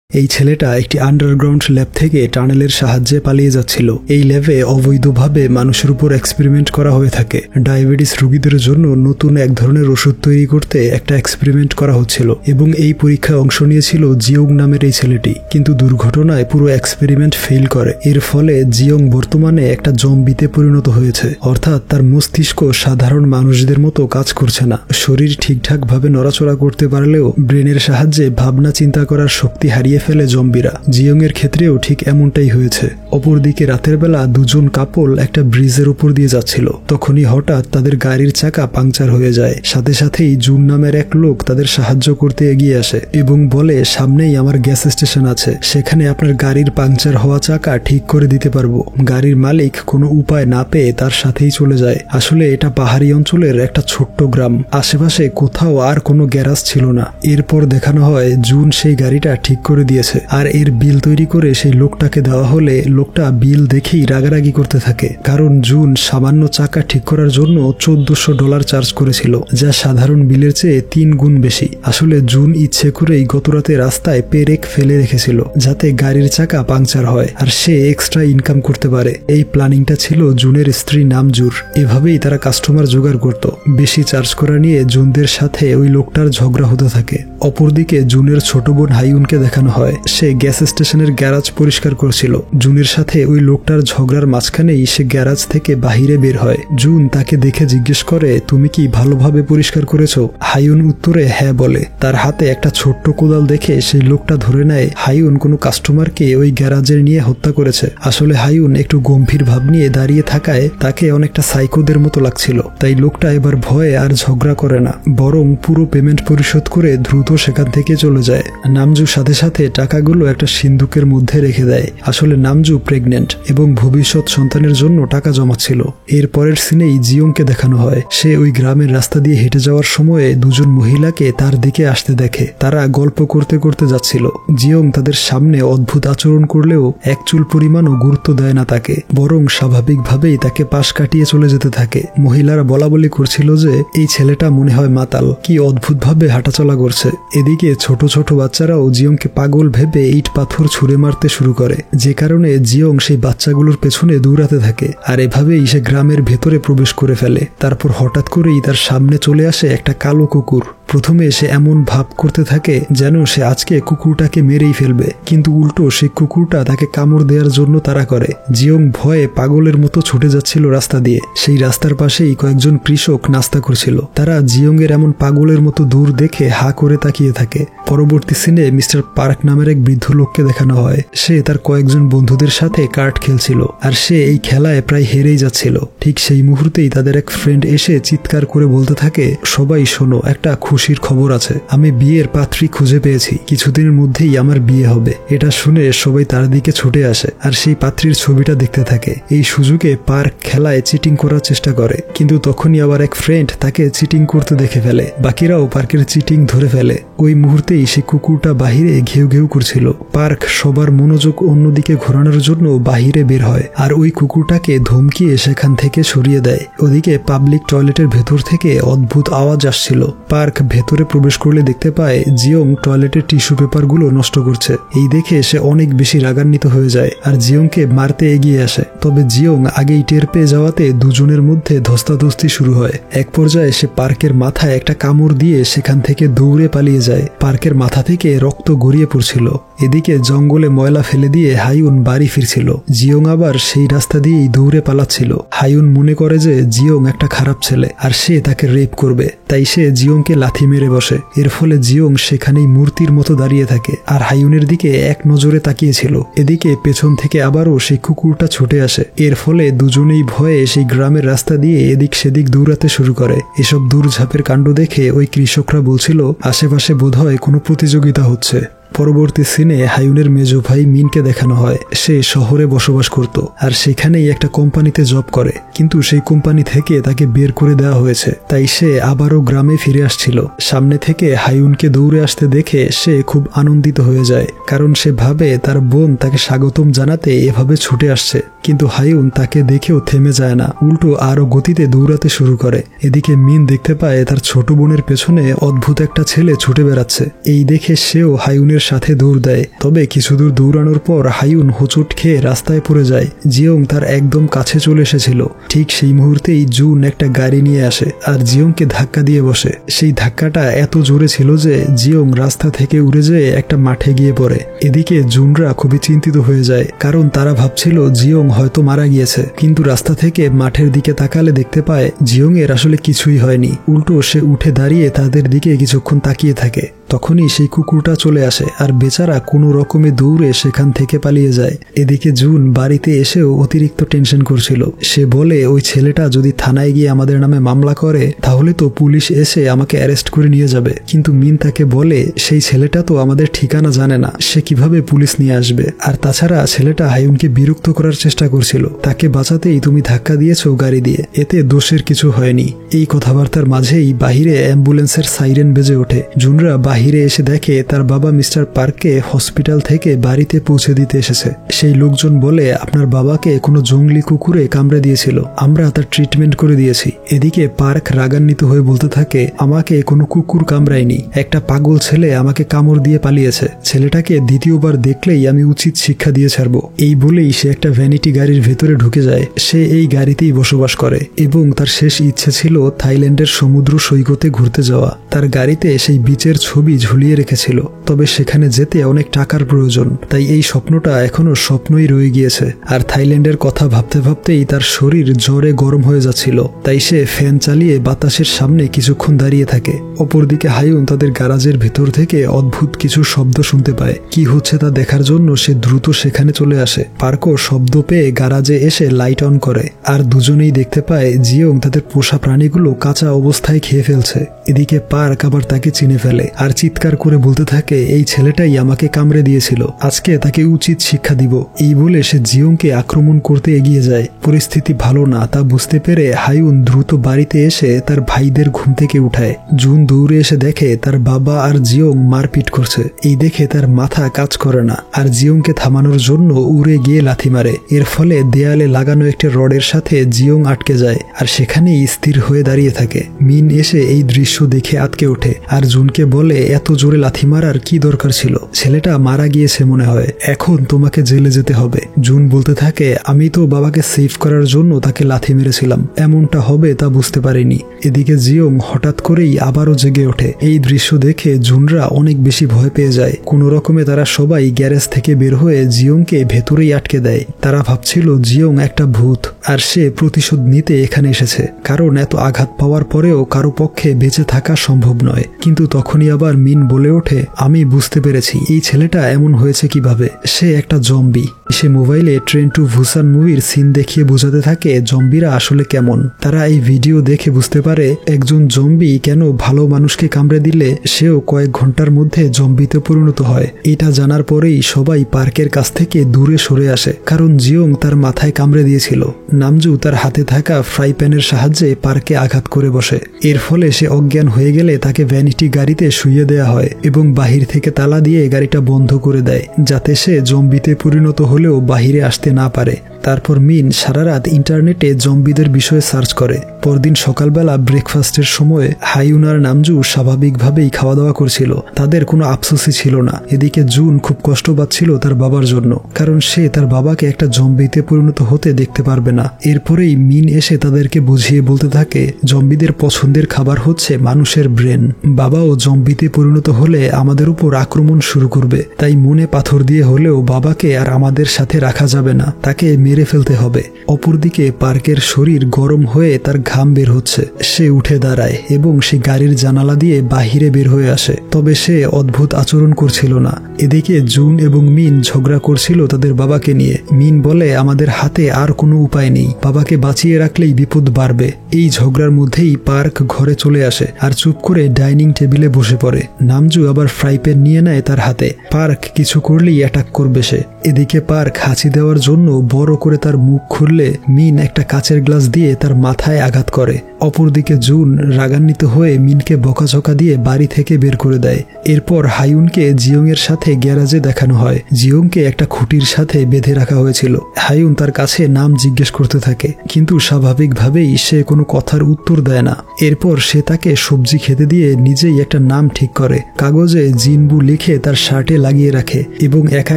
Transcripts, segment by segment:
এই ছেলেটা একটি আন্ডারগ্রাউন্ড ল্যাব থেকে টানেলের সাহায্যে পালিয়ে যাচ্ছিল। এই ল্যাবে অবৈধভাবে মানুষের উপর এক্সপেরিমেন্ট করা হয়ে থাকে। ডায়াবেটিস রোগীদের জন্য নতুন এক ধরনের ওষুধ তৈরি করতে একটা এক্সপেরিমেন্ট করা হচ্ছিল এবং এই পরীক্ষায় অংশ নিয়েছিল জিওং নামের এই ছেলেটি। কিন্তু দুর্ঘটনায় পুরো এক্সপেরিমেন্ট ফেল করে। এর ফলে জিওং বর্তমানে একটা জম্বিতে পরিণত হয়েছে, অর্থাৎ তার মস্তিষ্ক সাধারণ মানুষদের মতো কাজ করছে না। শরীর ঠিকঠাক ভাবে নড়াচড়া করতে পারলেও ব্রেনের সাহায্যে ভাবনা চিন্তা করার শক্তি হারিয়ে ফেলে জম্বিরা। জিওং এর ক্ষেত্রেও ঠিক এমনটাই হয়েছে। অপরদিকে রাতের বেলা দুজন কাপল একটা ব্রিজের উপর দিয়ে যাচ্ছিল। তখনই হঠাৎ তাদের গাড়ির চাকা পাংচার হয়ে যায়। সাথে সাথেই জুন নামের এক লোক তাদের সাহায্য করতে এগিয়ে আসে এবং বলে, সামনেই আমার গ্যাস স্টেশন আছে, সেখানে আপনার গাড়ির পাংচার হওয়া চাকা ঠিক করে দিতে পারবো। গাড়ির মালিক কোনো উপায় না পেয়ে তার সাথেই চলে যায়। আসলে এটা পাহাড়ি অঞ্চলের একটা ছোট্ট গ্রাম, আশেপাশে কোথাও আর কোনো গ্যারাজ ছিল না। এরপর দেখানো হয় জুন সেই গাড়িটা ঠিক করে দিয়েছে, আর এর বিল তৈরি করে সেই লোকটাকে দেওয়া হলে লোকটা বিল দেখেই রাগারাগি করতে থাকে, কারণ জুন সামান্য চাকা ঠিক করার জন্য $1400 চার্জ করেছিল, যা সাধারণ বিলের চেয়ে 3 গুণ বেশি। আসলে জুন ইচ্ছে করেই গতরাতে রাস্তায় পেরেক ফেলে রেখেছিল যাতে গাড়ির চাকা পাংচার হয় আর সে এক্সট্রা ইনকাম করতে পারে। এই প্ল্যানিংটা ছিল জুনের স্ত্রী নামজুর। এভাবেই তারা কাস্টমার জোগাড় করত। বেশি চার্জ করা নিয়ে জুনদের সাথে ওই লোকটার ঝগড়া হতে থাকে। অপরদিকে জুনের ছোট বোন হাইউনকে দেখানো হয় সে গ্যাস স্টেশনের গ্যারাজ পরিষ্কার করছিল। জুনের সাথে ওই লোকটার ঝগড়ার মাঝখানেই সে গ্যারাজ থেকে বাহিরে বের হয়। জুন তাকে দেখে জিজ্ঞেস করে, তুমি কি ভালোভাবে পরিষ্কার করেছো? হাইউন উত্তরে হ্যাঁ বলে। তার হাতে একটা ছোট্ট কোদাল দেখে সেই লোকটা ধরে নেয় হাইউন কোনো কাস্টমারকে ওই গ্যারাজে নিয়ে হত্যা করেছে। আসলে হাইউন একটু গম্ভীর ভাব নিয়ে দাঁড়িয়ে থাকায় তাকে অনেকটা সাইকোদের মতো লাগছিল। তাই লোকটা এবার ভয়ে আর ঝগড়া করে না, বরং পুরো পেমেন্ট পরিশোধ করে দ্রুত সেখান থেকে চলে যায়। নামজুর সাথে সাথে টাকাগুলো একটা সিন্দুকের মধ্যে রেখে দেয়। আসলে নামজু প্রেগনেন্ট এবং ভবিষ্যৎ সন্তানের জন্য টাকা জমাচ্ছিল। এর পরের সিনেই জিওংকে দেখানো হয় সে ওই গ্রামের রাস্তা দিয়ে হেঁটে যাওয়ার সময়ে দুজন মহিলাকে তার দিকে আসতে দেখে। তারা গল্প করতে করতে যাচ্ছিল। জিওং তাদের সামনে অদ্ভুত আচরণ করলেও এক চুল পরিমাণও গুরুত্ব দেয় না তাকে, বরং স্বাভাবিকভাবেই তাকে পাশ কাটিয়ে চলে যেতে থাকে। মহিলারা বলাবলি করছিল যে এই ছেলেটা মনে হয় মাতাল, কি অদ্ভুতভাবে হাঁটাচলা করছে। এদিকে ছোট ছোট বাচ্চারাও জিওংকে পাগল ভেবে ইট পাথর ছুঁড়ে মারতে শুরু করে, যে কারণে জিওং সেই বাচ্চাগুলোর পেছনে দৌড়াতে থাকে। আর এভাবেই সে গ্রামের ভেতরে প্রবেশ করে ফেলে। তারপর হঠাৎ করেই তার সামনে চলে আসে একটা কালো কুকুর। প্রথমে সে এমন ভাব করতে থাকে যেন সে আজকে কুকুরটাকে মেরেই ফেলবে, কিন্তু উল্টো সেই কুকুরটা তাকে কামড় দেওয়ার জন্য তাড়া করে। জিওং ভয়ে পাগলের মতো ছুটে যাচ্ছিল রাস্তা দিয়ে। সেই রাস্তার পাশেই কয়েকজন কৃষক নাস্তা করছিল। তারা জিওং এর এমন পাগলের মতো দূর দেখে হা করে তাকিয়ে থাকে। পরবর্তী সিনে মিস্টার পার্ক নামের এক বৃদ্ধ লোককে দেখানো হয় সে তার কয়েকজন বন্ধুদের সাথে কার্ড খেলছিল, আর সে এই খেলায় প্রায় হেরেই যাচ্ছিল। ঠিক সেই মুহূর্তেই তাদের এক ফ্রেন্ড এসে চিৎকার করে বলতে থাকে, সবাই শোনো, একটা খুশির খবর আছে, আমি বিয়ের পাত্রী খুঁজে পেয়েছি, কিছুদিনের মধ্যেই আমার বিয়ে হবে। এটা শুনে সবাই তার দিকে ছুটে আসে আর সেই পাত্রীর ছবিটা দেখতে থাকে। এই সুযোগে পার্ক খেলায় চিটিং করার চেষ্টা করে, কিন্তু তখনই আবার এক ফ্রেন্ড তাকে চিটিং করতে দেখে ফেলে। বাকিরাও পার্কের চিটিং ধরে ফেলে। ওই মুহূর্তেই সেই কুকুরটা বাহিরে ঘেউ ঘেউ করছিল। পার্ক সবার মনোযোগ অন্যদিকে ঘোরানোর জন্য বাহিরে বের হয় আর ওই কুকুরটাকে ধমকিয়ে সেখান থেকে সরিয়ে দেয়। ওদিকে পাবলিক টয়লেটের ভেতর থেকে অদ্ভুত আওয়াজ আসছিল। পার্ক ভেতরে প্রবেশ করলে দেখতে পায় জিওং টয়লেটের টিস্যু পেপারগুলো নষ্ট করছে। এই দেখে সে অনেক বেশি রাগান্বিত হয়ে যায় আর জিওংকে মারতে এগিয়ে আসে। তবে জিওং আগেই টের পেয়ে যাওয়াতে দুজনের মধ্যে ধস্তাধস্তি শুরু হয়। এক পর্যায়ে সে পার্কের মাথায় একটা কামড় দিয়ে সেখান থেকে দৌড়ে পালিয়ে যায়। পার্কের মাথা থেকে রক্ত গড়িয়ে পড়ছিল। এদিকে জঙ্গলে ময়লা ফেলে দিয়ে হাইউন বাড়ি ফিরছিল। জিওং আবার সেই রাস্তা দিয়েই দৌড়ে পালাচ্ছিল। হাইউন মনে করে যে জিওং একটা খারাপ ছেলে আর সে তাকে রেপ করবে, তাই সে জিওংকে লাথি মেরে বসে। এর ফলে জিওং সেখানেই মূর্তির মতো দাঁড়িয়ে থাকে আর হাইউনের দিকে এক নজরে তাকিয়েছিল। এদিকে পেছন থেকে আবারও সেই কুকুরটা ছুটে আসে। এর ফলে দুজনেই ভয়ে সেই গ্রামের রাস্তা দিয়ে এদিক সেদিক দৌড়াতে শুরু করে। এসব দৌড়ঝাঁপের কাণ্ড দেখে ওই কৃষকরা বলছিল আশেপাশে বোধহয় কোনো প্রতিযোগিতা হচ্ছে। পরবর্তী সিনে হাইউনের মেজ ভাই মিনকে দেখানো হয় সে শহরে বসবাস করত আর সেখানেই একটা কোম্পানিতে জব করে, কিন্তু সেই কোম্পানি থেকে তাকে বের করে দেওয়া হয়েছে। তাই সে আবারও গ্রামে ফিরে আসছিল। সামনে থেকে হাইউনকে দৌড়ে আসতে দেখে সে খুব আনন্দিত হয়ে যায়, কারণ সে ভাবে তার বোন তাকে স্বাগতম জানাতে এভাবে ছুটে আসছে। কিন্তু হাইউন তাকে দেখেও থেমে যায় না, উল্টো আরো গতিতে দৌড়াতে শুরু করে। এদিকে মিন দেখতে পায় তার ছোট বোনের পেছনে অদ্ভুত একটা ছেলে ছুটে বেড়াচ্ছে। এই দেখে সেও হাইউনের জিওংয়ের সাথে দৌড় দেয়। তবে কিছু দূর দৌড়ানোর পর হাইউন হোঁচট খেয়ে রাস্তায় পড়ে যায়। জিওং তার একদম কাছে চলে এসেছিল। ঠিক সেই মুহূর্তেই জুন একটা গাড়ি নিয়ে আসে আর জিওংকে ধাক্কা দিয়ে বসে। সেই ধাক্কাটা এত জোরে ছিল যে জিওং রাস্তা থেকে উড়ে যেয়ে একটা মাঠে গিয়ে পড়ে। এদিকে জুনরা খুবই চিন্তিত হয়ে যায়, কারণ তারা ভাবছিল জিওং হয়তো মারা গিয়েছে। কিন্তু রাস্তা থেকে মাঠের দিকে তাকালে দেখতে পায় জিওং এর আসলে কিছুই হয়নি। উল্টো সে উঠে দাঁড়িয়ে তাদের দিকে কিছুক্ষণ তাকিয়ে থাকে। তখনই সেই কুকুরটা চলে আসে আর বেচারা কোনো রকমে দৌড়ে সেখান থেকে পালিয়ে যায়। এদিকে জুন বাড়িতে এসেও অতিরিক্ত টেনশন করছিল। সে বলে ওই ছেলেটা যদি থানায় গিয়ে আমাদের নামে মামলা করে তাহলে তো পুলিশ এসে আমাকে অ্যারেস্ট করে নিয়ে যাবে। কিন্তু মিন তাকে বলে সেই ছেলেটা তো আমাদের ঠিকানা জানে না, সে কিভাবে পুলিশ নিয়ে আসবে। আর তাছাড়া ছেলেটা হাইউনকে বিরক্ত করার চেষ্টা করছিল। তাকে বাঁচাতেই তুমি ধাক্কা দিয়েছো গাড়ি দিয়ে, এতে দোষের কিছু হয়নি। এই কথাবার্তার মাঝেই বাহিরে অ্যাম্বুলেন্সের সাইরেন বেজে ওঠে। জুনরা বাহিরে এসে দেখে তার বাবা মিস্টার পার্ককে হসপিটাল থেকে বাড়িতে পৌঁছে দিতে এসেছে। সেই লোকজন বলে আপনার বাবাকে কোনো জঙ্গলি কুকুরে কামড়ে দিয়েছিল, আমরা তার ট্রিটমেন্ট করে দিয়েছি। এদিকে পার্ক রাগান্বিত হয়ে বলতে থাকে আমাকে কোনো কুকুর কামড়ায়নি, একটা পাগল ছেলে আমাকে কামড় দিয়ে পালিয়েছে। ছেলেটাকে দ্বিতীয়বার দেখলেই আমি উচিত শিক্ষা দিয়ে ছাড়বো। এই বলেই সে একটা ভ্যানিটি গাড়ির ভেতরে ঢুকে যায়। সে এই গাড়িতেই বসবাস করে এবং তার শেষ ইচ্ছে ছিল থাইল্যান্ডের সমুদ্র সৈকতে ঘুরতে যাওয়া। তার গাড়িতে সেই বিচের ছবি ঝুলিয়ে রেখেছিল, তবে সেখানে যেতে অনেক টাকার প্রয়োজন। তাই এই স্বপ্নটা এখনো স্বপ্নই রয়ে গিয়েছে। আর থাইল্যান্ডের কথা ভাবতে ভাবতেই তার শরীর জ্বরে গরম হয়ে যাচ্ছিল। তাই সে ফ্যান চালিয়ে বাতাসের সামনে কিছুক্ষণ দাঁড়িয়ে থাকে। অপরদিকে হাইউন তাদের গ্যারাজের ভেতর থেকে অদ্ভুত কিছু শব্দ শুনতে পায়। কি হচ্ছে তা দেখার জন্য সে দ্রুত সেখানে চলে আসে। পার্কও শব্দ পেয়ে গ্যারাজে এসে লাইট অন করে আর দুজনেই দেখতে পায় জিওং তাদের পোষা প্রাণীগুলো কাঁচা অবস্থায় খেয়ে ফেলছে। এদিকে পার্ক আবার তাকে চিনে ফেলে আর চিৎকার করে বলতে থাকে এই ছেলেটাই আমাকে কামড়ে দিয়েছিল, আজকে তাকে উচিত শিক্ষা দিব। এই বলে সে জিওংকে আক্রমণ করতে এগিয়ে যায়। পরিস্থিতি ভালো না তা বুঝতে পেরে হাইউন দ্রুত বাড়িতে এসে তার ভাইদের ঘুম থেকে উঠায়। জুন দৌড়ে এসে দেখে তার বাবা আর জিওং মারপিট করছে। এই দেখে তার মাথা কাজ করে না আর জিওংকে থামানোর জন্য উড়ে গিয়ে লাথি মারে। এর ফলে দেয়ালে লাগানো একটা রডের সাথে জিওং আটকে যায় আর সেখানেই স্থির হয়ে দাঁড়িয়ে থাকে। মিন এসে এই দৃশ্য দেখে আটকে ওঠে আর জুনকে বলে এত জোরে লাথি মারার কি দরকার ছিল, ছেলেটা মারা গিয়েছে মনে হয়, এখন তোমাকে জেলে যেতে হবে। জুন বলতে থাকে আমি তো বাবাকে সেভ করার জন্য তাকে লাথি মেরেছিলাম, এমনটা হবে তা বুঝতে পারিনি। এদিকে জিওং হঠাৎ করেই আবারও জেগে ওঠে। এই দৃশ্য দেখে জুনরা অনেক বেশি ভয় পেয়ে যায়। কোনো রকমে তারা সবাই গ্যারেজ থেকে বের হয়ে জিওংকে ভেতরেই আটকে দেয়। তারা ভাবছিল জিওং একটা ভূত আর সে প্রতিশোধ নিতে এখানে এসেছে, কারণ এত আঘাত পাওয়ার পরেও কারো পক্ষে বেঁচে থাকা সম্ভব নয়। কিন্তু তখনই আবার মিন বলে ওঠে আমি বুঝতে পেরেছি এই ছেলেটা এমন হয়েছে কিভাবে, সে একটা জম্বি। সে মোবাইলে ট্রেন টু বুসান মুভির সিন দেখিয়ে বোঝাতে থাকে জম্বিরা আসলে কেমন। তারা এই ভিডিও দেখে বুঝতে পারে একজন জম্বি কেন ভালো মানুষকে কামড়ে দিলে সেও কয়েক ঘন্টার মধ্যে জম্বিতে পরিণত হয়। এটা জানার পরেই সবাই পার্কের কাছ থেকে দূরে সরে আসে, কারণ জিওং তার মাথায় কামড়ে দিয়েছিল। নামজু তার হাতে থাকা ফ্রাই প্যানের সাহায্যে পার্কে আঘাত করে বসে। এর ফলে সে অজ্ঞান হয়ে গেলে তাকে ভ্যানিটি গাড়িতে শুইয়ে দেয়া হয় এবং বাহির থেকে তালা দিয়ে গাড়িটা বন্ধ করে দেয়, যাতে সে জম্বিতে পরিণত হলেও বাহিরে আসতে না পারে। তারপর মিন সারা রাত ইন্টারনেটে জম্বিদের বিষয়ে সার্চ করে। পরদিন সকালবেলা ব্রেকফাস্টের সময় হাইউন আর নামজু স্বাভাবিকভাবেই খাওয়া দাওয়া করছিল, তাদের কোনো আফসোসই ছিল না। এদিকে জুন খুব কষ্ট পাচ্ছিল তার বাবার জন্য, কারণ সে তার বাবাকে একটা জম্বিতে পরিণত হতে দেখতে পারবে না। এরপরেই মিন এসে তাদেরকে বুঝিয়ে বলতে থাকে জম্বিদের পছন্দের খাবার হচ্ছে মানুষের ব্রেন। বাবাও জম্বিতে পরিণত হলে আমাদের উপর আক্রমণ শুরু করবে, তাই মনে পাথর দিয়ে হলেও বাবাকে আর আমাদের সাথে রাখা যাবে না, তাকে মেরে ফেলতে হবে। অপরদিকে পার্কের শরীর গরম হয়ে তার ঘাম বের হচ্ছে। সে উঠে দাঁড়ায় এবং সে গাড়ির জানালা দিয়ে বাহিরে বের হয়ে আসে, তবে সে অদ্ভুত আচরণ করছিল না। এদিকে জুন এবং মিন ঝগড়া করছিল তাদের বাবাকে নিয়ে। মিন বলে আমাদের হাতে আর কোনো উপায় নেই, বাবাকে বাঁচিয়ে রাখলেই বিপদ বাড়বে। এই ঝগড়ার মধ্যেই পার্ক ঘরে চলে আসে আর চুপ করে ডাইনিং টেবিলে বসে পড়ে। নামজু আবার ফ্রাই প্যান নিয়ে নেয় তার হাতে। পার্ক কিছু করলেই অ্যাটাক করবে সে। এদিকে পার্ক হাঁচি দেওয়ার জন্য বড় করে তার মুখ খুললে মিন একটা কাচের গ্লাস দিয়ে তার মাথায় আঘাত করে। অপরদিকে জুন রাগান্বিত হয়ে মিনকে বকাঝকা দিয়ে বাড়ি থেকে বের করে দেয়। এরপর হায়ুনকে জিয়ং এর সাথে গ্যারাজে দেখানো হয়। জিয়ংকে একটা খুঁটির সাথে বেঁধে রাখা হয়েছিল। হায়ুন তার কাছে নাম জিজ্ঞেস করতে থাকে, কিন্তু স্বাভাবিকভাবেই সে কোনো কথার উত্তর দেয় না। এরপর সে তাকে সবজি খেতে দিয়ে নিজেই একটা নাম ঠিক করে। কাগজে জিনবু লিখে তার শার্টে লাগিয়ে রাখে এবং একা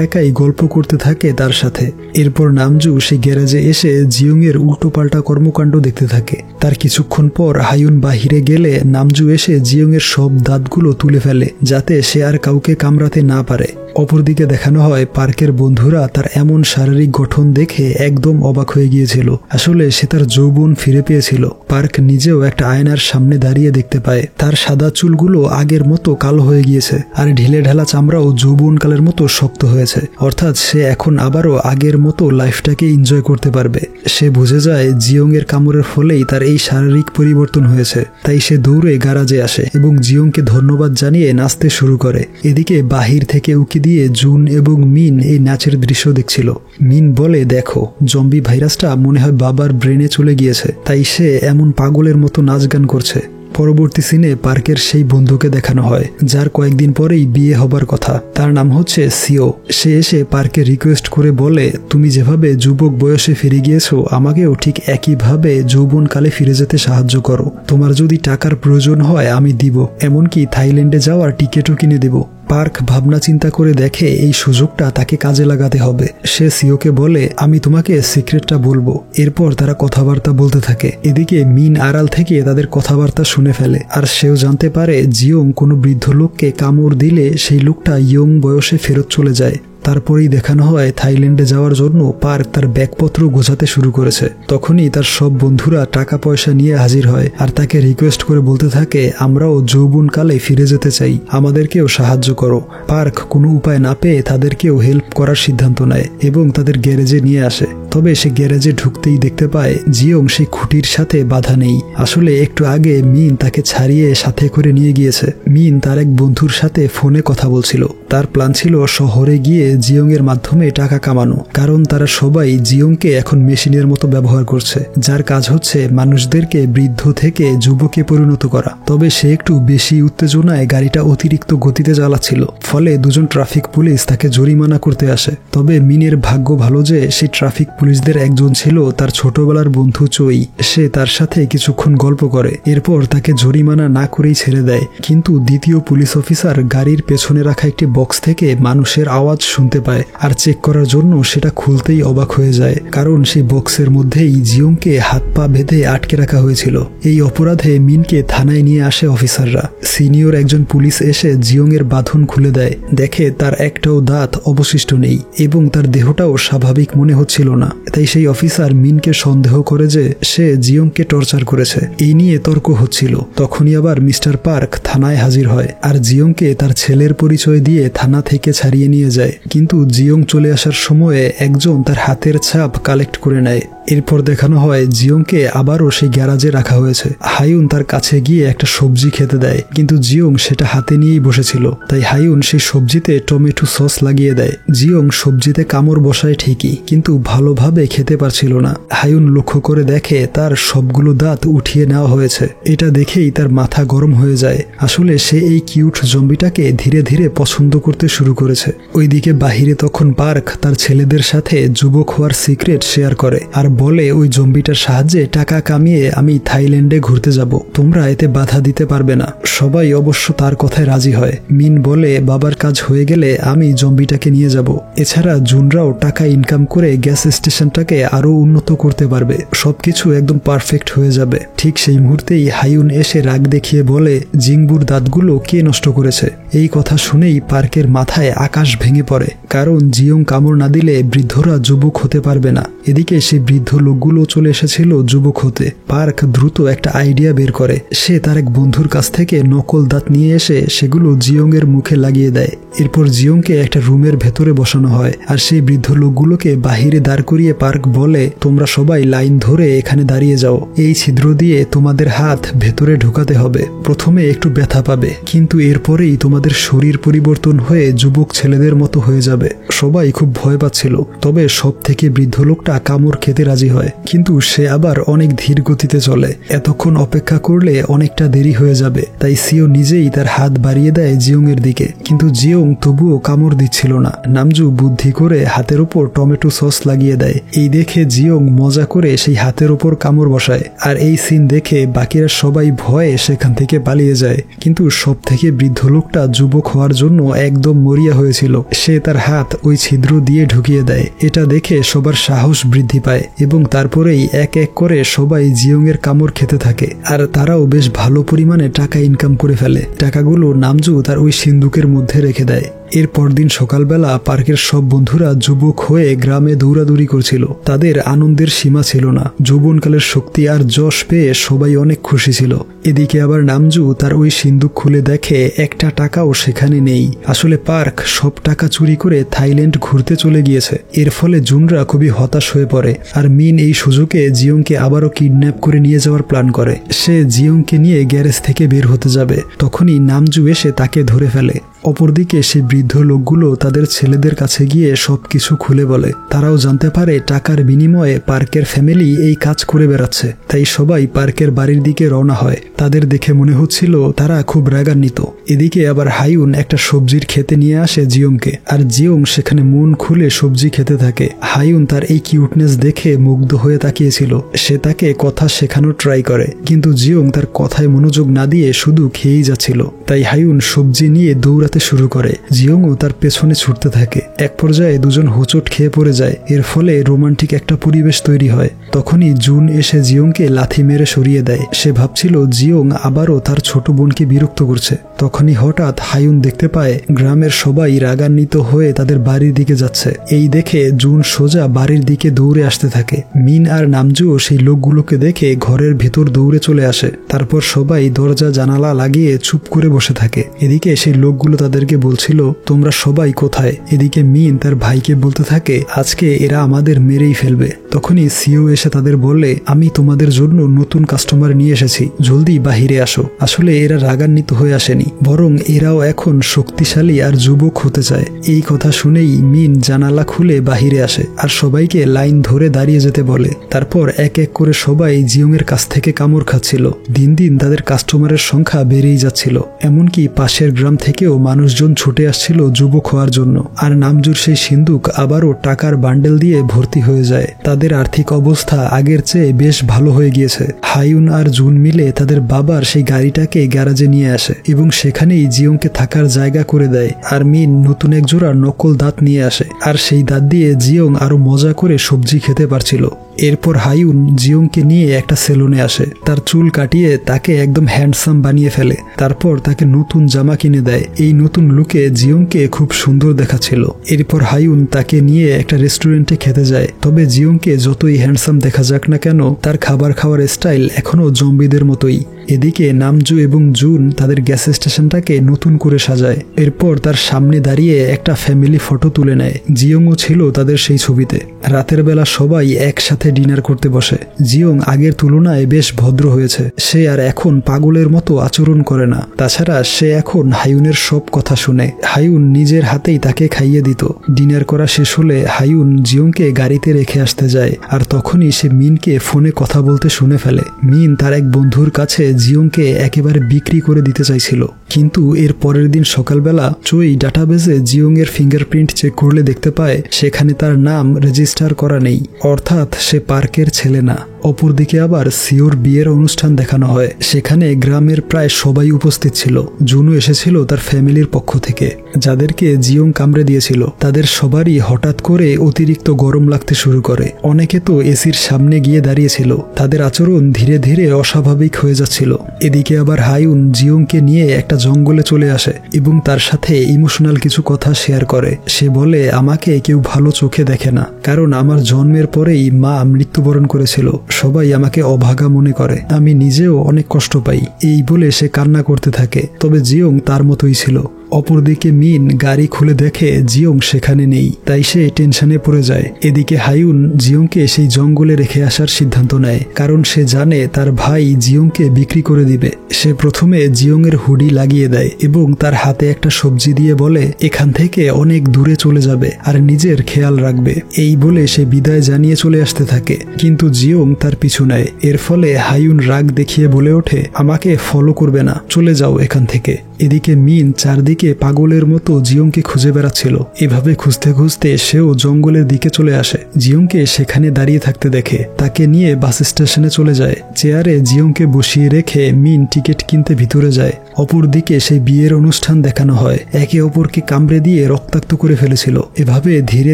একাই গল্প করতে থাকে তার সাথে। এরপর নামজু সেই গ্যারেজে এসে জিয়ং এর উল্টোপাল্টা কর্মকাণ্ড দেখতে থাকে। তার কিছুক্ষণ পর হায়ুন বাহিরে গেলে নামজু এসে জিয়ং এর সব দাঁতগুলো তুলে ফেলে যাতে সে আর কাউকে কামড়াতে না পারে। অপরদিকে দেখানো হয় পার্কের বন্ধুরা তার এমন শারীরিক গঠন দেখে একদম অবাক হয়ে গিয়েছিল। আসলে সে তার যৌবন ফিরে পেয়েছিল। পার্ক নিজেও একটা আয়নার সামনে দাঁড়িয়ে দেখতে পায় তার সাদা চুলগুলো আগের মতো কালো হয়ে গিয়েছে আর ঢিলে ঢালা চামড়াও যৌবনকালের মতো শক্ত হয়েছে। অর্থাৎ সে এখন আবারও আগের মতো লাইফটাকে এনজয় করতে পারবে। সে বুঝে যায় জিয়ং এর কামড়ের ফলেই তার এই শারীরিক পরিবর্তন হয়েছে। তাই সে দৌড়ে গ্যারাজে আসে এবং জিয়ংকে ধন্যবাদ জানিয়ে নাচতে শুরু করে। এদিকে বাহির থেকে উকি দিয়ে জুন এবং মিন এই নাচের দৃশ্য দেখছিল। মিন বলে, দেখো, জম্বি ভাইরাসটা মনে হয় বাবার ব্রেনে চলে গিয়েছে, তাই সে এমন পাগলের মতো নাচ গান করছে। পরবর্তী সিনে পার্কের সেই বন্ধুকে দেখানো হয় যার কয়েকদিন পরেই বিয়ে হবার কথা। তার নাম হচ্ছে সিও। সে এসে পার্কে রিকোয়েস্ট করে বলে, তুমি যেভাবে যুবক বয়সে ফিরে গিয়েছো, আমাকেও ঠিক একইভাবে যৌবনকালে ফিরে যেতে সাহায্য করো। তোমার যদি টাকার প্রয়োজন হয় আমি দিব, এমনকি থাইল্যান্ডে যাওয়ার টিকিটও কিনে দেব। পার্ক ভাবনা চিন্তা করে দেখে এই সুযোগটা তাকে কাজে লাগাতে হবে। সে সিওকে বলে, আমি তোমাকে সিক্রেটটা বলবো। এরপর তারা কথাবার্তা বলতে থাকে। এদিকে মিন আড়াল থেকে তাদের কথাবার্তা শুনে ফেলে আর সেও জানতে পারে জিয়ং কোনো বৃদ্ধ লোককে কামড় দিলে সেই লোকটা ইয়ং বয়সে ফেরত চলে যায়। তারপরেই দেখানো হয় থাইল্যান্ডে যাওয়ার জন্য পার্ক তার ব্যাগপত্র গোছাতে শুরু করেছে। তখনই তার সব বন্ধুরা টাকা পয়সা নিয়ে হাজির হয় আর তাকে রিকোয়েস্ট করে বলতে থাকে, আমরাও যৌবনকালে ফিরে যেতে চাই, আমাদেরকেও সাহায্য করো। পার্ক কোনো উপায় না পেয়ে তাদেরকেও হেল্প করার সিদ্ধান্ত নেয় এবং তাদের গ্যারেজে নিয়ে আসে। তবে সে গ্যারেজে ঢুকতেই দেখতে পায় জিয়ং সেই খুঁটির সাথে বাধা নেই। আসলে একটু আগে মিন তাকে ছাড়িয়ে সাথে করে নিয়ে গিয়েছে। মিন তার এক বন্ধুর সাথে ফোনে কথা বলছিল। তার প্ল্যান ছিল শহরে গিয়ে জিয়ং এর মাধ্যমে টাকা কামানো, কারণ তারা সবাই জিয়ংকে এখন মেশিনের মতো ব্যবহার করছে, যার কাজ হচ্ছে মানুষদেরকে বৃদ্ধ থেকে যুবকে পরিণত করা। তবে সে একটু বেশি উত্তেজনায় গাড়িটা অতিরিক্ত গতিতে চালাচ্ছিল, ফলে দুজন ট্রাফিক পুলিশ তাকে জরিমানা করতে আসে। তবে মিনের ভাগ্য ভালো যে সেই ট্রাফিক পুলিশদের একজন ছিল তার ছোটবেলার বন্ধু চই। সে তার সাথে কিছুক্ষণ গল্প করে, এরপর তাকে জরিমানা না করেই ছেড়ে দেয়। কিন্তু দ্বিতীয় পুলিশ অফিসার গাড়ির পেছনে রাখা একটি বক্স থেকে মানুষের আওয়াজ শুনতে পায় আর চেক করার জন্য সেটা খুলতেই অবাক হয়ে যায়, কারণ সেই বক্সের মধ্যেই জিয়ংকে হাত পা বেঁধে আটকে রাখা হয়েছিল। এই অপরাধে মিনকে থানায় নিয়ে আসে অফিসাররা। সিনিয়র একজন পুলিশ এসে জিয়ং এর বাঁধন খুলে দেয়। দেখে তার একটাও দাঁত অবশিষ্ট নেই এবং তার দেহটাও স্বাভাবিক মনে হচ্ছিল না। তাই সেই অফিসার মিনকে সন্দেহ করে যে সে জিয়ংকে টর্চার করেছে। এই নিয়ে তর্ক হচ্ছিল। তখনই আবার মিস্টার পার্ক থানায় হাজির হয় আর জিয়ংকে তার ছেলের পরিচয় দিয়ে থানা থেকে ছাড়িয়ে নিয়ে যায়। কিন্তু জিয়ং চলে আসার সময়ে একজন তার হাতের ছাপ কালেক্ট করে নেয়। এরপর দেখানো হয় জিয়ংকে আবারও সেই গ্যারাজে রাখা হয়েছে। হায়ুন তার কাছে গিয়ে একটা সবজি খেতে দেয়, কিন্তু জিয়ং সেটা হাতে নিয়েই বসেছিল। তাই হায়ুন সেই সবজিতে টমেটো সস লাগিয়ে দেয়। জিয়ং সবজিতে কামড় বসায় ঠিকই, কিন্তু ভালোভাবে খেতে পারছিল না। হায়ুন লক্ষ্য করে দেখে তার সবগুলো দাঁত উঠিয়ে নেওয়া হয়েছে। এটা দেখেই তার মাথা গরম হয়ে যায়। আসলে সে এই কিউট জম্বিটাকে ধীরে ধীরে পছন্দ করতে শুরু করেছে। ওইদিকে বাহিরে তখন পার্ক তার ছেলেদের সাথে যুবক হওয়ার সিক্রেট শেয়ার করে আর বলে, ওই জম্বিটার সাহায্যে টাকা কামিয়ে আমি থাইল্যান্ডে ঘুরতে যাব, তোমরা এতে বাধা দিতে পারবে না। সবাই অবশ্য তার কথায় রাজি হয়। মিন বলে, বাবার কাজ হয়ে গেলে আমি জম্বিটাকে নিয়ে যাব। এছাড়া জুনরাও টাকা ইনকাম করে গ্যাস স্টেশনটাকে আরো উন্নত করতে পারবে, সবকিছু একদম পারফেক্ট হয়ে যাবে। ঠিক সেই মুহূর্তেই হায়ুন এসে রাগ দেখিয়ে বলে, জিংবুর দাঁতগুলো কে নষ্ট করেছে? এই কথা শুনেই পার্কের মাথায় আকাশ ভেঙে পড়ে, কারণ জিয়ং কামড় না দিলে বৃদ্ধরা যুবক হতে পারবে না। এদিকে সেই বৃদ্ধ লোকগুলো চলে এসেছিল যুবক হতে। পার্ক দ্রুত একটা আইডিয়া বের করে। সে তার এক বন্ধুর কাছ থেকে নকল দাঁত নিয়ে এসে সেগুলো জিয়ং এর মুখে লাগিয়ে দেয়। এরপর জিয়ংকে একটা রুমের ভেতরে বসানো হয় আর সেই বৃদ্ধ লোকগুলোকে বাহিরে দাঁড় করিয়ে পার্ক বলে, তোমরা সবাই লাইন ধরে এখানে দাঁড়িয়ে যাও। এই ছিদ্র দিয়ে তোমাদের হাত ভেতরে ঢোকাতে হবে। প্রথমে একটু ব্যথা পাবে, কিন্তু এরপরেই তোমাদের শরীর পরিবর্তন হয়ে যুবক ছেলেদের মতো হয়ে যাবে। সবাই খুব ভয় পাচ্ছিল, তবে সব থেকে বৃদ্ধ লোকটা কামড় খেতে রাজি হয়, কিন্তু সে আবার অনেক ধীর গতিতে চলে। এতক্ষণ অপেক্ষা করলে অনেকটা দেরি হয়ে যাবে, তাই সিও নিজেই তার হাত বাড়িয়ে দেয় জিওং এর দিকে, কিন্তু জিওং তবুও কামড় দিচ্ছিল না। নামজু বুদ্ধি করে হাতের উপর টমেটো সস লাগিয়ে দেয়। এই দেখে জিওং মজা করে সেই হাতের উপর কামড় বসায়, আর এই সিন দেখে বাকিরা সবাই ভয়ে সেখান থেকে পালিয়ে যায়। কিন্তু সব থেকে বৃদ্ধ লোকটা যুবক হওয়ার জন্য একদম মরিয়া হয়েছিল। সে তার হাত ওই ছিদ্র দিয়ে ঢুকিয়ে দেয়। এটা দেখে সবার সাহস বৃদ্ধি পায় এবং তারপরেই এক এক করে সবাই জিওং এর কামড় খেতে থাকে, আর তারাও বেশ ভালো পরিমাণে টাকা ইনকাম করে ফেলে। টাকাগুলো নামজু তার ওই সিন্দুকের মধ্যে রেখে দেয়। এর পরদিন সকালবেলা পার্কের সব বন্ধুরা যুবক হয়ে গ্রামে দৌড়াদৌড়ি করছিল। তাদের আনন্দের সীমা ছিল না। যৌবনকালের শক্তি আর যশ পেয়ে সবাই অনেক খুশি ছিল। এদিকে আবার নামজু তার ওই সিন্দুক খুলে দেখে একটা টাকাও সেখানে নেই। আসলে পার্ক সব টাকা চুরি করে থাইল্যান্ড ঘুরতে চলে গিয়েছে। এর ফলে জুনরা খুবই হতাশ হয়ে পড়ে, আর মিন এই সুযোগে জিওংকে আবারও কিডন্যাপ করে নিয়ে যাওয়ার প্ল্যান করে। সে জিওংকে নিয়ে গ্যারেজ থেকে বের হতে যাবে, তখনই নামজু এসে তাকে ধরে ফেলে। অপরদিকে সেই বৃদ্ধ লোকগুলো তাদের ছেলেদের কাছে গিয়ে সবকিছু খুলে বলে। তারাও জানতে পারে টাকার বিনিময়ে পার্কের ফ্যামিলি এই কাজ করে বেড়াচ্ছে, তাই সবাই পার্কের বাড়ির দিকে রওনা হয়। তাদের দেখে মনে হচ্ছিল তারা খুব রাগান্বিত। এদিকে আবার হাইউন একটা সবজির খেতে নিয়ে আসে জিওংকে, আর জিওং সেখানে মন খুলে সবজি খেতে থাকে। হাইউন তার এই কিউটনেস দেখে মুগ্ধ হয়ে তাকিয়েছিল। সে তাকে কথা শেখানোর ট্রাই করে, কিন্তু জিওং তার কথায় মনোযোগ না দিয়ে শুধু খেয়েই যাচ্ছিল। তাই হাইউন সবজি নিয়ে দৌড়াতে শুরু করে। জিওংও তার পেছনে ছুটতে থাকে। এক পর্যায়ে দুজন হোঁচট খেয়ে পড়ে যায়। এর ফলে রোমান্টিক একটা পরিবেশ তৈরি হয়। তখনই জুন এসে জিওংকে লাথি মেরে সরিয়ে দেয়। সে ভাবছিল জিওং আবারও তার ছোট বোনকে বিরক্ত করছে। তখনই হঠাৎ হাইউন দেখতে পায় গ্রামের সবাই রাগান্বিত হয়ে তাদের বাড়ির দিকে যাচ্ছে। এই দেখে জুন সোজা বাড়ির দিকে দৌড়ে আসতে থাকে। মিন আর নামজুও সেই লোকগুলোকে দেখে ঘরের ভেতর দৌড়ে চলে আসে। তারপর সবাই দরজা জানালা লাগিয়ে চুপ করে বসে থাকে। এদিকে সেই লোকগুলো তাদেরকে বলছিল, তোমরা সবাই কোথায়? এদিকে মিন তার ভাইকে বলতে থাকে, আজকে এরা আমাদের মেরেই ফেলবে। তখনই সিও এসে তাদের বলে, আমি তোমাদের জন্য নতুন কাস্টমার নিয়ে এসেছি, জলদি বাহিরে আসো। আসলে এরা রাগান্বিত হয়ে আসেনি, বরং এরাও এখন শক্তিশালী আর যুবক হতে চায়। এই কথা শুনেই মিন জানালা খুলে বাহিরে আসে আর সবাইকে লাইন ধরে দাঁড়িয়ে যেতে বলে। তারপর এক এক করে সবাই জিওং এর কাছ থেকে কামড় খাচ্ছিল। দিন দিন তাদের কাস্টমারের সংখ্যা বেড়েই যাচ্ছিল। এমনকি পাশের গ্রাম থেকেও মানুষজন ছুটে আসছিল যুবক হওয়ার জন্য। আর নামজুর সেই সিন্দুক আবারও টাকার বান্ডেল দিয়ে ভর্তি হয়ে যায়। তাদের আর্থিক অবস্থা আগের চেয়ে বেশ ভালো হয়ে গিয়েছে। হাইউন আর জুন মিলে তাদের বাবার সেই গাড়িটাকে গ্যারাজে নিয়ে আসে এবং সেখানেই জিওংকে থাকার জায়গা করে দেয়। আর মিন নতুন এক জোড়া নকল দাঁত নিয়ে আসে, আর সেই দাঁত দিয়ে জিওং আরো মজা করে সবজি খেতে পারছিল। এরপর হাইউন জিওংকে নিয়ে একটা সেলুনে আসে। তার চুল কাটিয়ে তাকে একদম হ্যান্ডসাম বানিয়ে ফেলে। তারপর তাকে নতুন জামা কিনে দেয়। এই নতুন লুকে জিওংকে খুব সুন্দর দেখাচ্ছিল। এরপর হাইউন তাকে নিয়ে একটা রেস্টুরেন্টে খেতে যায়। তবে জিওংকে যতই হ্যান্ডসাম দেখা যাক না কেন, তার খাবার খাওয়ার স্টাইল এখনো জম্বিদের মতোই। এদিকে নামজু এবং জুন তাদের গ্যাস স্টেশনটাকে নতুন করে সাজায়। এরপর তার সামনে দাঁড়িয়ে একটা ফ্যামিলি ফটো তুলে নেয়। জিওংও ছিল তাদের সেই ছবিতে। রাতের বেলা সবাই একসাথে ডিনার করতে বসে। জিওং আগের তুলনায় বেশ ভদ্র হয়েছে। সে আর এখন পাগলের মতো আচরণ করে না। তাছাড়া সে এখন হাইউনের সব কথা শুনে। হাইউন নিজের হাতেই তাকে খাইয়ে দিত। ডিনার করা শেষ হলে হাইউন জিওংকে গাড়িতে রেখে আসতে যায়। আর তখনই সে মিনকে ফোনে কথা বলতে শুনে ফেলে। মিন তার এক বন্ধুর কাছে জিওংকে একেবারে বিক্রি করে দিতে চাইছিল, কিন্তু এর পরের দিন সকালবেলা চুই ডাটাবেজে জিওং এর ফিঙ্গারপ্রিন্ট চেক করলে দেখতে পায় সেখানে তার নাম রেজিস্টার করা নেই, অর্থাৎ সে পার্কের ছেলে না। অপরদিকে আবার সিওর বিয়ের অনুষ্ঠান দেখানো হয়। সেখানে গ্রামের প্রায় সবাই উপস্থিত ছিল। জুনু এসেছিল তার ফ্যামিলির পক্ষ থেকে, যাদেরকে জিওং কামড়ে দিয়েছিল। তাদের সবারই হঠাৎ করে অতিরিক্ত গরম লাগতে শুরু করে। অনেকে তো এসির সামনে গিয়ে দাঁড়িয়েছিল। তাদের আচরণ ধীরে ধীরে অস্বাভাবিক হয়ে যাচ্ছিল। এদিকে আবার হাইউন জিওংকে নিয়ে একটা জঙ্গলে চলে আসে এবং তার সাথে ইমোশনাল কিছু কথা শেয়ার করে। সে বলে, আমাকে কেউ ভালো চোখে দেখে না, কারণ আমার জন্মের পরেই মা মৃত্যুবরণ করেছিল। সবাই আমাকে অভাগা মনে করে। আমি নিজেও অনেক কষ্ট পাই। এই বলে সে কান্না করতে থাকে। তবে জিওং তার মতোই ছিল। অপরদিকে মিন গাড়ি খুলে দেখে জিয়ং সেখানে নেই, তাই সে টেনশনে পড়ে যায়। এদিকে হায়ুন জিয়ংকে সেই জঙ্গলে রেখে আসার সিদ্ধান্ত নেয়, কারণ সে জানে তার ভাই জিয়ংকে বিক্রি করে দিবে। সে প্রথমে জিয়ংয়ের হুডি লাগিয়ে দেয় এবং তার হাতে একটা সবজি দিয়ে বলে এখান থেকে অনেক দূরে চলে যাবে আর নিজের খেয়াল রাখবে। এই বলে সে বিদায় জানিয়ে চলে আসতে থাকে, কিন্তু জিয়ং তার পিছু নেয়। এর ফলে হায়ুন রাগ দেখিয়ে বলে ওঠে আমাকে ফলো করবে না, চলে যাও এখান থেকে। এদিকে মিন চারদিকে পাগলের মতো জিয়ংকে খুঁজে বেড়াচ্ছিল। এভাবে খুঁজতে খুঁজতে সেও জঙ্গলের দিকে চলে আসে। জিয়ংকে সেখানে দাঁড়িয়ে থাকতে দেখে তাকে নিয়ে বাস স্টেশনে চলে যায়। চেয়ারে জিয়ংকে বসিয়ে রেখে মিন টিকিট কিনতে ভিতরে যায়। অপরদিকে সেই বিয়ের অনুষ্ঠান দেখানো হয়। একে অপরকে কামড়ে দিয়ে রক্তাক্ত করে ফেলেছিল। এভাবে ধীরে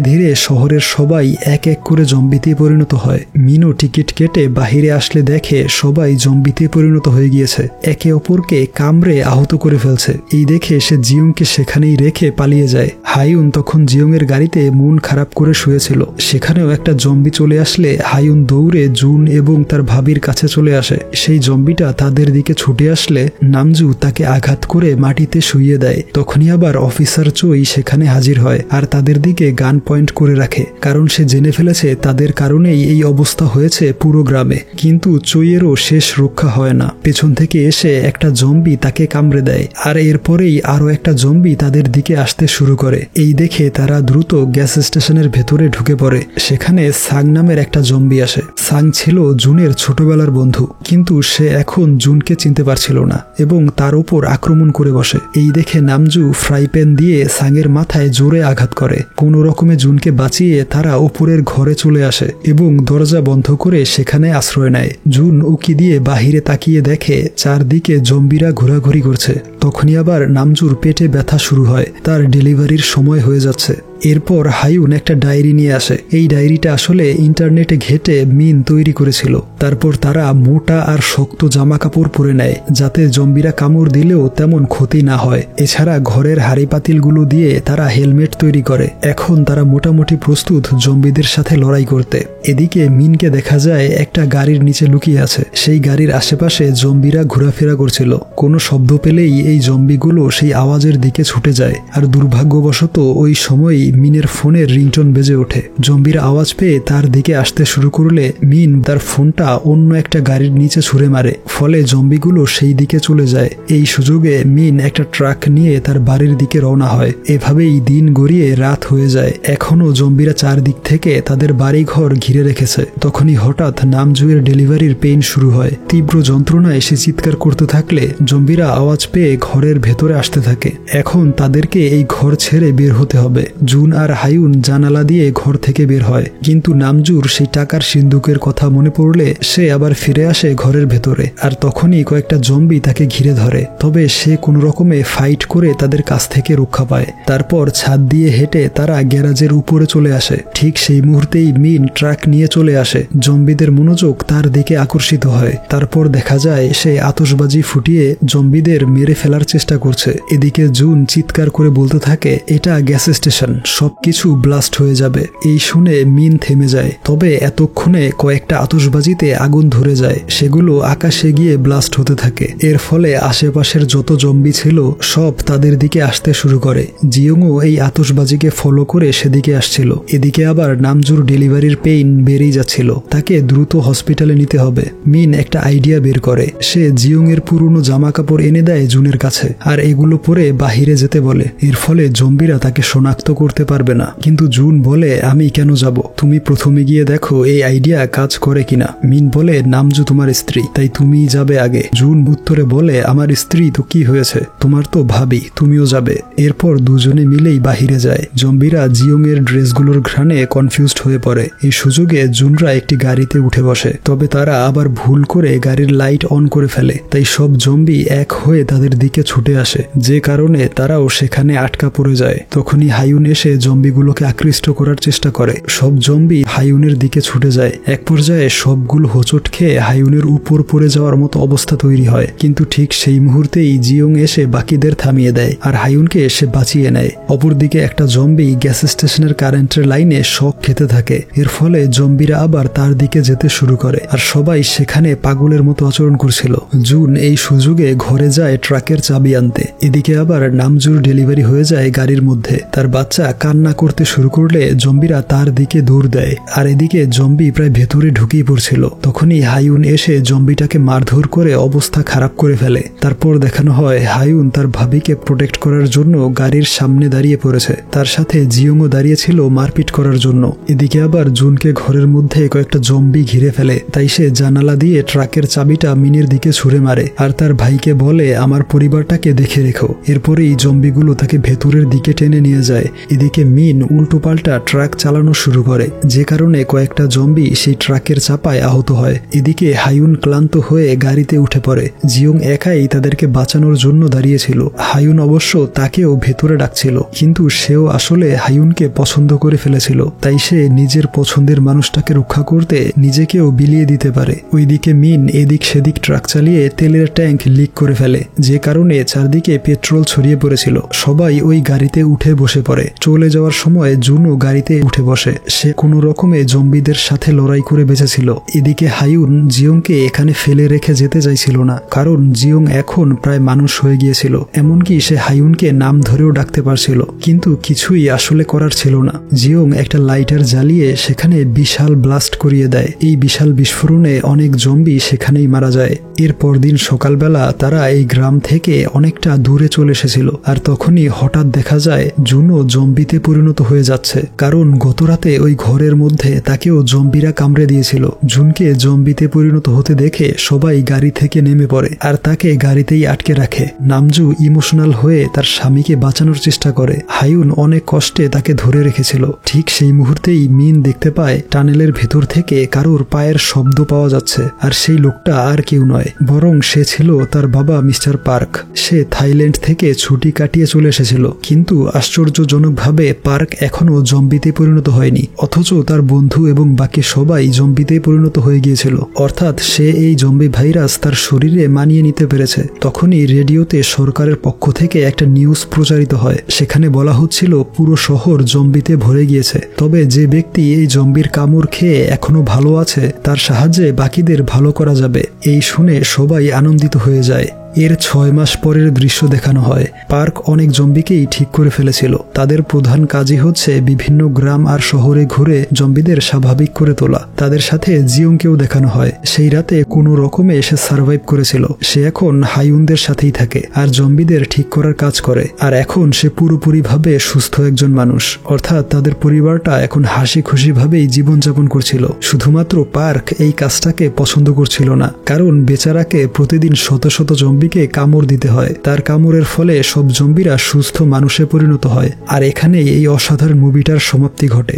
ধীরে শহরের সবাই এক এক করে জম্বিতে পরিণত হয়। মিনও টিকিট কেটে বাহিরে আসলে দেখে সবাই জম্বিতে পরিণত হয়ে গিয়েছে, একে অপরকে কামড়ে আহত করে ফেলছে। এই দেখে সে জিয়ংকে সেখানেই রেখে পালিয়ে যায়। হায়ুন তখন জিয়ংয়ের গাড়িতে মন খারাপ করে শুয়েছিল। সেখানেও একটা জম্বি চলে আসলে হায়ুন দৌড়ে জুন এবং তার ভাবির কাছে চলে আসে। সেই জম্বিটা তাদের দিকে ছুটে আসলে নামজু তাকে আঘাত করে মাটিতে শুইয়ে দেয়। তখনই আবার অফিসার চই সেখানে হাজির হয় আর তাদের দিকে গান পয়েন্ট করে রাখে, কারণ সে জেনে ফেলেছে তাদের কারণেই এই অবস্থা হয়েছে পুরো গ্রামে। কিন্তু চইয়েরও শেষ রক্ষা হয় না। পেছন থেকে এসে একটা জম্বি তাকে কামড়ে দেয় আর এরপরেই আরো একটা জম্বি তাদের দিকে আসতে শুরু করে। এই দেখে তারা দ্রুত গ্যাস স্টেশনের ভেতরে ঢুকে পড়ে। সেখানে সাং নামের একটা জম্বি আসে। সাং ছিল জুনের ছোটবেলার বন্ধু, কিন্তু সে এখন জুনকে চিনতে পারছিল না এবং তার উপর আক্রমণ করে বসে। এই দেখে নামজু ফ্রাই প্যান দিয়ে সাংয়ের মাথায় জোরে আঘাত করে। কোনো রকমে জুনকে বাঁচিয়ে তারা উপরের ঘরে চলে আসে এবং দরজা বন্ধ করে সেখানে আশ্রয় নেয়। জুন উকি দিয়ে বাহিরে তাকিয়ে দেখে চারদিকে জম্বিরা ঘোরাঘুরি করছে। তখনই আবার নামজুর পেটে ব্যথা শুরু হয়, তার ডেলিভারির সময় হয়ে যাচ্ছে। এরপর হায়ুন একটা ডায়েরি নিয়ে আসে। এই ডায়েরিটা আসলে ইন্টারনেটে ঘেটে মিন তৈরি করেছিল। তারপর তারা মোটা আর শক্ত জামা কাপড় পরে নেয়, যাতে জম্বিরা কামড় দিলেও তেমন ক্ষতি না হয়। এছাড়া ঘরের হাড়ি পাতিলগুলো দিয়ে তারা হেলমেট তৈরি করে। এখন তারা মোটামুটি প্রস্তুত জম্বিদের সাথে লড়াই করতে। এদিকে মিনকে দেখা যায় একটা গাড়ির নিচে লুকিয়ে আছে। সেই গাড়ির আশেপাশে জম্বিরা ঘোরাফেরা করছিল। কোনো শব্দ পেলেই এই জম্বিগুলো সেই আওয়াজের দিকে ছুটে যায়। আর দুর্ভাগ্যবশত ওই সময়ই মিনের ফোনের রিংটোন বেজে ওঠে। জম্বিরা আওয়াজ পেয়ে তার দিকে আসতে শুরু করলে মিন তার ফোনটা অন্য একটা গাড়ির নিচে ছুঁড়ে মারে। ফলে জম্বিগুলো সেই দিকে চলে যায়। এই সুযোগে মিন একটা ট্রাক নিয়ে তার বাড়ির দিকে রওনা হয়। এভাবেই দিন গড়িয়ে রাত হয়ে যায়। এখনো জম্বিরা চারদিক থেকে তাদের বাড়িঘর ঘিরে রেখেছে। তখনই হঠাৎ নামজুয়ের ডেলিভারির পেইন শুরু হয়। তীব্র যন্ত্রণায় সে চিৎকার করতে থাকলে জম্বিরা আওয়াজ পেয়ে ঘরের ভেতরে আসতে থাকে। এখন তাদেরকে এই ঘর ছেড়ে বের হতে হবে। জুন আর হায়ুন জানালা দিয়ে ঘর থেকে বের হয়, কিন্তু নামজুর সেই টাকার সিন্দুকের কথা মনে পড়লে সে আবার ফিরে আসে ঘরের ভেতরে। আর তখনই কয়েকটা জম্বি তাকে ঘিরে ধরে, তবে সে কোনো রকমে ফাইট করে তাদের কাছ থেকে রক্ষা পায়। তারপর ছাদ দিয়ে হেঁটে তারা গ্যারাজের উপরে চলে আসে। ঠিক সেই মুহূর্তেই মিন ট্রাক নিয়ে চলে আসে। জম্বিদের মনোযোগ তার দিকে আকর্ষিত হয়। তারপর দেখা যায় সে আতশবাজি ফুটিয়ে জম্বিদের মেরে ফেলার চেষ্টা করছে। এদিকে জুন চিৎকার করে বলতে থাকে এটা গ্যাস স্টেশন, সবকিছু ব্লাস্ট হয়ে যাবে। এই শুনে মিন থেমে যায়। তবে এতক্ষণে কয়েকটা আতশবাজিতে আগুন ধরে যায়, সেগুলো আকাশে গিয়ে ব্লাস্ট হতে থাকে। এর ফলে আশেপাশের যত জম্বি ছিল সব তাদের দিকে আসতে শুরু করে। জিয়ংও এই আতশবাজিকে ফলো করে সেদিকে আসছিল। এদিকে আবার নামজুর ডেলিভারির পেইন বেড়েই যাচ্ছিল। তাকে দ্রুত হসপিটালে নিতে হবে। মিন একটা আইডিয়া বের করে। সে জিয়ং এর পুরনো জামা কাপড় এনে দেয় জুনের কাছে আর এগুলো পরে বাহিরে যেতে বলে। এর ফলে জম্বিরা তাকে শনাক্ত করতে পারবে না। কিন্তু জুন বলে আমি কেন যাব, তুমি প্রথমে গিয়ে দেখো এই আইডিয়া কাজ করে কিনা। মিন বলে নামজু তোমার স্ত্রী, তাই তুমি যাবে আগে। জুন উত্তরে বলে আমার স্ত্রী তো কি হয়েছে, তোমার তো ভাবি, তুমিও যাবে। এরপর দুজনে মিলেই বাহিরে যায়। জম্বিরা জিয়ং এর ড্রেসগুলোর ঘ্রাণে কনফিউজড হয়ে পড়ে। এই সুযোগে জুনরা একটি গাড়িতে উঠে বসে, তবে তারা আবার ভুল করে গাড়ির লাইট অন করে ফেলে। তাই সব জম্বি এক হয়ে তাদের দিকে ছুটে আসে, যে কারণে তারাও সেখানে আটকা পড়ে যায়। তখনই হায়ুন এসে জম্বিগুলোকে আকৃষ্ট করার চেষ্টা করে। সব জম্বি হায়ুনের দিকে ছুটে যায়। এক পর্যায়ে সবগুলো হোঁচট খেয়ে হায়ুনের উপর পড়ে যাওয়ার মতো অবস্থা তৈরি হয়। কিন্তু ঠিক সেই মুহূর্তেই জিয়ং এসে বাকিদের থামিয়ে দেয় আর হায়ুনকে এসে বাঁচিয়ে নেয়। অপরদিকে একটা জম্বি গ্যাস স্টেশনের কারেন্টের লাইনে শক খেতে থাকে। এর ফলে জম্বিরা আবার তার দিকে যেতে শুরু করে আর সবাই সেখানে পাগলের মতো আচরণ করছিল। জুন এই সুযোগে ঘরে যায় ট্রাকের চাবি আনতে। এদিকে আবার নামজুর ডেলিভারি হয়ে যায় গাড়ির মধ্যে। তার বাচ্চা কান্না করতে শুরু করলে জম্বিরা তার দিকে দৌড় দেয় আর এদিকে জম্বি প্রায় ভেতরে ঢুকিয়ে পড়ছিল। তখনই হাইউন এসে জম্বিটাকে মারধর করে অবস্থা খারাপ করে ফেলে। তারপর দেখানো হয় হাইউন তার ভাবিকে প্রোটেক্ট করার জন্য গাড়ির সামনে দাঁড়িয়ে পড়েছে। তার সাথে জিওংও দাঁড়িয়েছিল মারপিট করার জন্য। এদিকে আবার জুনকে ঘরের মধ্যে কয়েকটা জম্বি ঘিরে ফেলে, তাই সে জানালা দিয়ে ট্রাকের চাবিটা মিনের দিকে ছুঁড়ে মারে আর তার ভাইকে বলে আমার পরিবারটাকে দেখে রেখো। এরপরেই জম্বিগুলো তাকে ভেতরের দিকে টেনে নিয়ে যায়। এদিকে মিন উল্টো পাল্টা ট্রাক চালানো শুরু করে, যে কারণে কয়েকটা জম্বি সেই ট্রাকের চাপায় আহত হয়। এদিকে হাইউন ক্লান্ত হয়ে গাড়িতে উঠে পড়ে। জিওং একাই তাদেরকে বাঁচানোর জন্য দাঁড়িয়েছিল। হাইউন অবশ্য তাকেও ভেতরে ডাকছিল, কিন্তু সেও আসলে হাইউনকে পছন্দ করে ফেলেছিল, তাই সে নিজের পছন্দের মানুষটাকে রক্ষা করতে নিজেকেও বিলিয়ে দিতে পারে। ওইদিকে মিন এদিক সেদিক ট্রাক চালিয়ে তেলের ট্যাঙ্ক লিক করে ফেলে, যে কারণে চারদিকে পেট্রোল ছড়িয়ে পড়েছিল। সবাই ওই গাড়িতে উঠে বসে পড়ে। চলে যাওয়ার সময় জুনও গাড়িতে উঠে বসে। সে কোনো রকমে জম্বিদের সাথে লড়াই করে বেঁচেছিল। এদিকে হাইউন জিওংকে এখানে ফেলে রেখে যেতে চাইছিল না, কারণ জিওং এখন প্রায় মানুষ হয়ে গিয়েছিল। এমনকি সে হাইউনকে নাম ধরেও ডাকতে পারছিল, কিন্তু কিছুই আসলে করার ছিল না। জিওং একটা লাইটার জ্বালিয়ে সেখানে বিশাল ব্লাস্ট করিয়ে দেয়। এই বিশাল বিস্ফোরণে অনেক জম্বি সেখানেই মারা যায়। এর পরদিন সকালবেলা তারা এই গ্রাম থেকে অনেকটা দূরে চলে এসেছিল, আর তখনই হঠাৎ দেখা যায় জুনও জম্বিতে পরিণত হয়ে যাচ্ছে, কারণ গতরাতে ওই ঘরের মধ্যে তাকেও জম্বিরা কামড়ে দিয়েছিল। জুনকে জম্বিতে পরিণত হতে দেখে সবাই গাড়ি থেকে নেমে পড়ে আর তাকে গাড়িতেই আটকে রাখে। নামজু ইমোশনাল হয়ে তার স্বামীকে বাঁচানোর চেষ্টা করে। হাইউন অনেক কষ্টে তাকে ধরে রেখেছিল। ঠিক সেই মুহূর্তেই মিন দেখতে পায় টানেলের ভেতর থেকে কারোর পায়ের শব্দ পাওয়া যাচ্ছে, আর সেই লোকটা আর কেউ নয়, বরং সে ছিল তার বাবা মিস্টার পার্ক। সে থাইল্যান্ড থেকে ছুটি কাটিয়ে চলে এসেছিল, কিন্তু আশ্চর্যজনকভাবে পার্ক এখনো জম্বিতে পরিণত হয়নি, অথচ তার বন্ধু এবং বাকি সবাই জম্বিতে পরিণত হয়ে গিয়েছিল। অর্থাৎ সে এই জম্বি ভাইরাস তার শরীরে মানিয়ে নিতে পেরেছে। তখনই রেডিওতে সরকারের পক্ষ থেকে একটা নিউজ প্রচারিত হয়। সেখানে বলা হচ্ছিল পুরো শহর জম্বিতে ভরে গিয়েছে, তবে যে ব্যক্তি এই জম্বির কামড় খেয়ে এখনো ভালো আছে তার সাহায্যে বাকিদের ভালো করা যাবে। এই শুনে সবাই আনন্দিত হয়ে যায়। এর 6 মাস পরের দৃশ্য দেখানো হয়। পার্ক অনেক জম্বিকেই ঠিক করে ফেলেছিল। তাদের প্রধান কাজই হচ্ছে বিভিন্ন গ্রাম আর শহরে ঘুরে জম্বিদের স্বাভাবিক করে তোলা। তাদের সাথে জিওংকেও দেখানো হয়। সেই রাতে কোনো রকমে সে সার্ভাইভ করেছিল। সে এখন হাইউনদের সাথেই থাকে আর জম্বিদের ঠিক করার কাজ করে। আর এখন সে পুরোপুরিভাবে সুস্থ একজন মানুষ, অর্থাৎ তাদের পরিবারটা এখন হাসি খুশি ভাবেই জীবনযাপন করছিল। শুধুমাত্র পার্ক এই কাজটাকে পছন্দ করছিল না, কারণ বেচারাকে প্রতিদিন শত শত জম্বিকে কামড় দিতে হয়। তার কামড়ের ফলে সব জম্বিরা সুস্থ মানুষে পরিণত হয়। আর এখানেই এই অসাধারণ মুভিটার সমাপ্তি ঘটে।